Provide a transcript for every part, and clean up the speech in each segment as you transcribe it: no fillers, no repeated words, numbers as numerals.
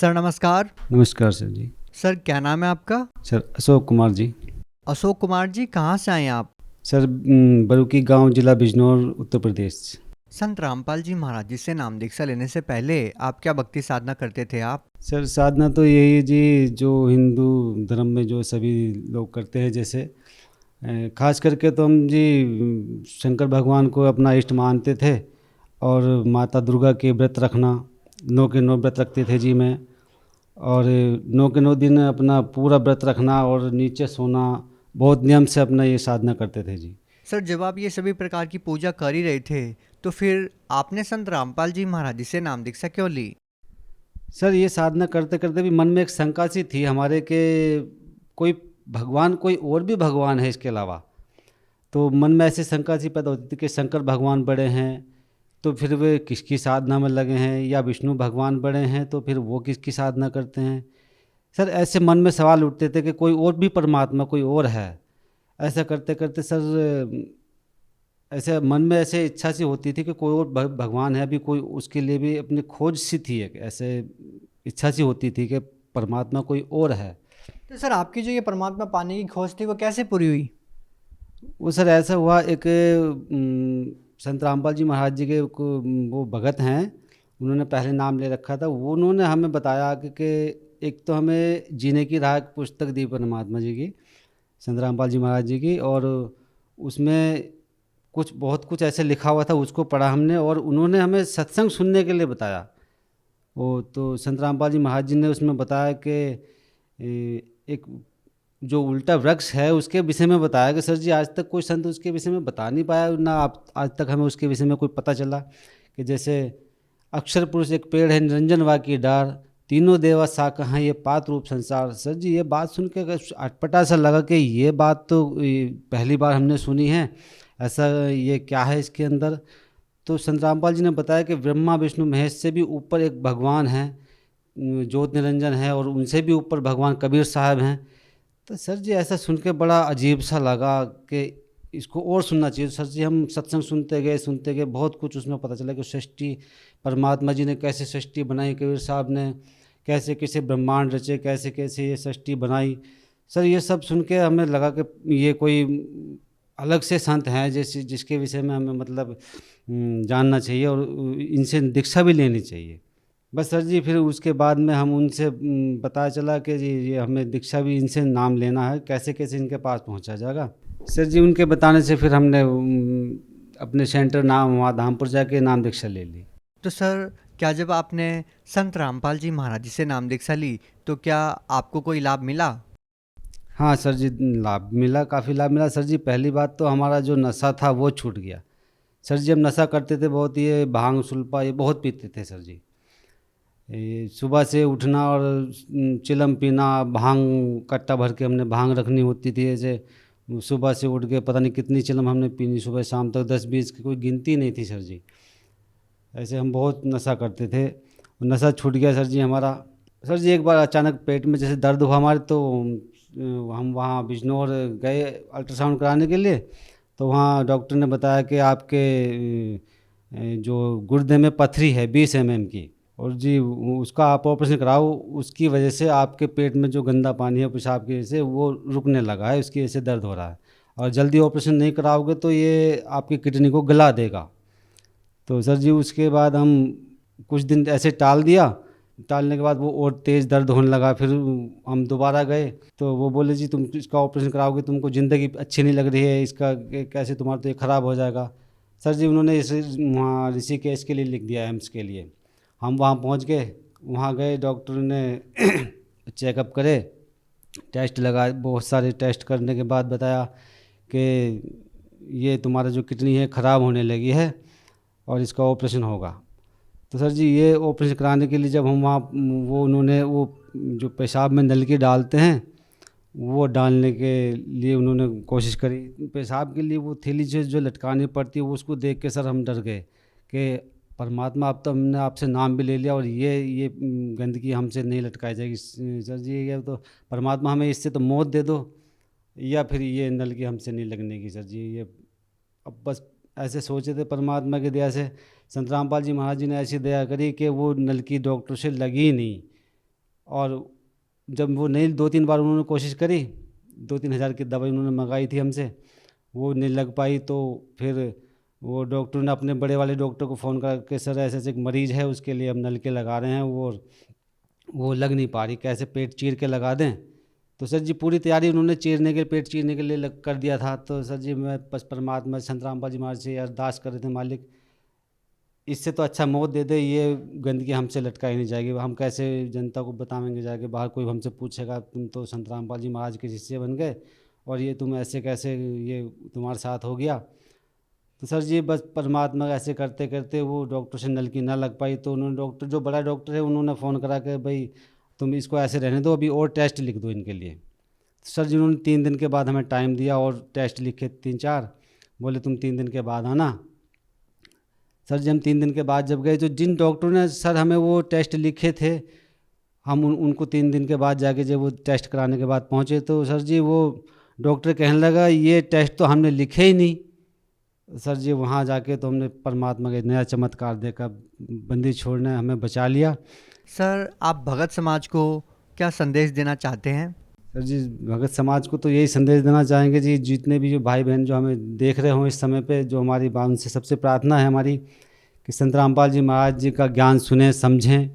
Sir नमस्कार। नमस्कार sir जी। Sir क्या नाम है आपका? सर अशोक कुमार जी। अशोक कुमार जी, कहाँ से आए हैं आप? सर बरुकी गांव, जिला बिजनौर, उत्तर प्रदेश। संत रामपाल जी महाराज जी से नाम दीक्षा लेने से पहले आप क्या भक्ति साधना करते थे आप? सर साधना तो यही है जी, जो हिंदू धर्म में जो सभी लोग करते हैं, जैसे खास करके तो हम जी शंकर भगवान को अपना इष्ट मानते थे। और माता दुर्गा के व्रत रखना, 9 के 9 व्रत रखते थे जी मैं। और 9 के 9 दिन अपना पूरा व्रत रखना और नीचे सोना, बहुत नियम से अपना ये साधना करते थे जी। सर जब आप ये सभी प्रकार की पूजा कर ही रहे थे तो फिर आपने संत रामपाल जी महाराज जी से नाम दीक्षा क्यों ली? सर ये साधना करते करते भी मन में एक शंका सी थी हमारे कि कोई भगवान, कोई और भी भगवान है इसके अलावा। तो मन में ऐसी शंका सी पैदा होती थी कि शंकर भगवान बड़े हैं तो फिर वे किसकी साधना में लगे हैं, या विष्णु भगवान बड़े हैं तो फिर वो किसकी साधना करते हैं। सर ऐसे मन में सवाल उठते थे कि कोई और भी परमात्मा, कोई और है। ऐसा करते करते सर ऐसे मन में ऐसे इच्छा सी होती थी कि कोई और भगवान है, अभी कोई उसके लिए भी अपनी खोज सी थी, एक ऐसे इच्छा सी होती थी कि परमात्मा कोई और है। तो सर आपकी जो ये परमात्मा पाने की खोज थी वो कैसे पूरी हुई? वो सर ऐसा हुआ, एक संत रामपाल जी महाराज जी के वो भगत हैं, उन्होंने पहले नाम ले रखा था। वो उन्होंने हमें बताया कि एक तो हमें जीने की राह पुस्तक दी परमात्मा जी की, संत रामपाल जी महाराज जी की। और उसमें कुछ बहुत कुछ ऐसे लिखा हुआ था, उसको पढ़ा हमने। और उन्होंने हमें सत्संग सुनने के लिए बताया। वो तो संत रामपाल जी महाराज जी ने उसमें बताया कि एक जो उल्टा वृक्ष है उसके विषय में बताया कि सर जी आज तक कोई संत उसके विषय में बता नहीं पाया ना, आप आज तक हमें उसके विषय में कोई पता चला। कि जैसे अक्षर पुरुष एक पेड़ है, निरंजन वा की डार, तीनों देवा सा कहाँ ये पात रूप संसार। सर जी ये बात सुन के अटपटा सा लगा कि ये बात तो पहली बार हमने सुनी है, ऐसा ये क्या है इसके अंदर। तो संत रामपाल जी ने बताया कि ब्रह्मा विष्णु महेश से भी ऊपर एक भगवान है, ज्योत निरंजन है, और उनसे भी ऊपर भगवान कबीर साहब हैं। तो सर जी ऐसा सुन के बड़ा अजीब सा लगा कि इसको और सुनना चाहिए। सर जी हम सत्संग सुनते गए, बहुत कुछ उसमें पता चला कि सृष्टि, परमात्मा जी ने कैसे सृष्टि बनाई, कबीर साहब ने कैसे कैसे ब्रह्मांड रचे, कैसे कैसे ये सृष्टि बनाई। सर ये सब सुन के हमें लगा कि ये कोई अलग से संत हैं जैसे, जिसके विषय में हमें मतलब जानना चाहिए और इनसे दीक्षा भी लेनी चाहिए। बस सर जी फिर उसके बाद में हम उनसे पता चला कि जी ये हमें दीक्षा भी इनसे नाम लेना है, कैसे कैसे इनके पास पहुंचा जाएगा। सर जी उनके बताने से फिर हमने अपने सेंटर नाम वहाँ धामपुर जाके नाम दीक्षा ले ली। तो सर क्या जब आपने संत रामपाल जी महाराज जी से नाम दीक्षा ली तो क्या आपको कोई लाभ मिला? हाँ सर जी, लाभ मिला, काफ़ी लाभ मिला। सर जी पहली बात तो हमारा जो नशा था वो छूट गया। सर जी हम नशा करते थे बहुत, ये भांग सुल्फा ये बहुत पीते थे सर जी। ये सुबह से उठना और चिलम पीना, भांग कट्टा भर के हमने भांग रखनी होती थी। ऐसे सुबह से उठ के पता नहीं कितनी चिलम हमने पीनी, सुबह शाम तक 10-20 की कोई गिनती नहीं थी सर जी। ऐसे हम बहुत नशा करते थे, नशा छूट गया सर जी हमारा। सर जी एक बार अचानक पेट में जैसे दर्द हुआ हमारे, तो हम वहाँ बिजनौर गए अल्ट्रासाउंड कराने के लिए। तो वहाँ डॉक्टर ने बताया कि आपके जो गुर्दे में पथरी है 20 mm की, और जी उसका आप ऑपरेशन कराओ, उसकी वजह से आपके पेट में जो गंदा पानी है पेशाब की वजह से वो रुकने लगा है, उसकी वजह से दर्द हो रहा है। और जल्दी ऑपरेशन नहीं कराओगे तो ये आपकी किडनी को गला देगा। तो सर जी उसके बाद हम कुछ दिन ऐसे टाल दिया। टालने के बाद वो और तेज़ दर्द होने लगा, फिर हम दोबारा गए तो वो बोले जी तुम इसका ऑपरेशन कराओगे, तुमको ज़िंदगी अच्छी नहीं लग रही है, इसका कैसे तुम्हारा तो ये ख़राब हो जाएगा। सर जी उन्होंने इसे वहाँ ऋषिकेश के लिए लिख दिया, एम्स के लिए। हम वहाँ पहुँच गए, वहाँ गए, डॉक्टर ने चेकअप करे, टेस्ट लगाए, बहुत सारे टेस्ट करने के बाद बताया कि ये तुम्हारा जो किडनी है ख़राब होने लगी है और इसका ऑपरेशन होगा। तो सर जी ये ऑपरेशन कराने के लिए जब हम वहाँ, वो उन्होंने वो जो पेशाब में नलकी डालते हैं वो डालने के लिए उन्होंने कोशिश करी, पेशाब के लिए वो थैली जो लटकानी पड़ती है वो, उसको देख के सर हम डर गए कि परमात्मा अब तो हमने आपसे नाम भी ले लिया और ये गंदगी हमसे नहीं लटकाई जाएगी। सर जी ये तो परमात्मा हमें इससे तो मौत दे दो, या फिर ये नलकी हमसे नहीं लगने की सर जी। ये अब बस ऐसे सोचे थे, परमात्मा की दया से संत रामपाल जी महाराज जी ने ऐसी दया करी कि वो नलकी डॉक्टर से लगी ही नहीं। और जब वो नहीं 2-3 बार उन्होंने कोशिश करी, 2-3 हज़ार की दवाई उन्होंने मंगाई थी हमसे, वो नहीं लग पाई। तो फिर वो डॉक्टर ने अपने बड़े वाले डॉक्टर को फ़ोन करके, सर ऐसे-ऐसे एक मरीज़ है, उसके लिए हम नलके लगा रहे हैं, वो लग नहीं पा रही, कैसे पेट चीर के लगा दें? तो सर जी पूरी तैयारी उन्होंने पेट चीरने के लिए कर दिया था। तो सर जी मैं बस परमात्मा संत रामपाल जी महाराज से अरदास कर रहे थे, मालिक इससे तो अच्छा मौत दे दे, ये गंदगी हमसे लटकाई नहीं जाएगी। हम कैसे जनता को बतावेंगे जाके बाहर, कोई हमसे पूछेगा तुम तो संत रामपाल जी महाराज के शिष्य बन गए और ये तुम ऐसे कैसे, ये तुम्हारे साथ हो गया। तो सर जी बस परमात्मा ऐसे करते करते वो डॉक्टर से नलकी ना लग पाई। तो उन्होंने डॉक्टर, जो बड़ा डॉक्टर है, उन्होंने फ़ोन करा के, भाई तुम इसको ऐसे रहने दो, अभी और टेस्ट लिख दो इनके लिए। तो सर जी उन्होंने 3 दिन के बाद हमें टाइम दिया और टेस्ट लिखे 3-4, बोले तुम 3 दिन के बाद आना। सर जी हम 3 दिन के बाद जब गए, तो जिन डॉक्टरों ने सर हमें वो टेस्ट लिखे थे, हम उनको 3 दिन के बाद जाके जब वो टेस्ट कराने के बाद पहुँचे, तो सर जी वो डॉक्टर कहने लगा ये टेस्ट तो हमने लिखे ही नहीं। सर जी वहाँ जाके तो हमने परमात्मा का नया चमत्कार देखा, बंदी छोड़ने हमें बचा लिया। सर आप भगत समाज को क्या संदेश देना चाहते हैं? सर जी भगत समाज को तो यही संदेश देना चाहेंगे जी, जितने भी जो भाई बहन जो हमें देख रहे हों इस समय पे, जो हमारी उनसे सबसे प्रार्थना है हमारी कि संत रामपाल जी महाराज जी का ज्ञान सुनें, समझें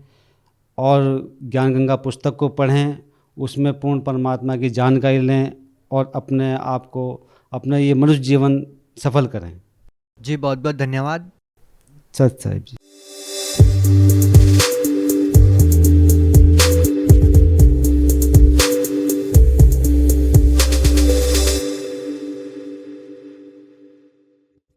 और ज्ञान गंगा पुस्तक को पढ़ें, उसमें पूर्ण परमात्मा की जानकारी लें और अपने आप को, अपना ये मनुष्य जीवन सफल करें। जी बहुत बहुत धन्यवाद। सच साहिब जी।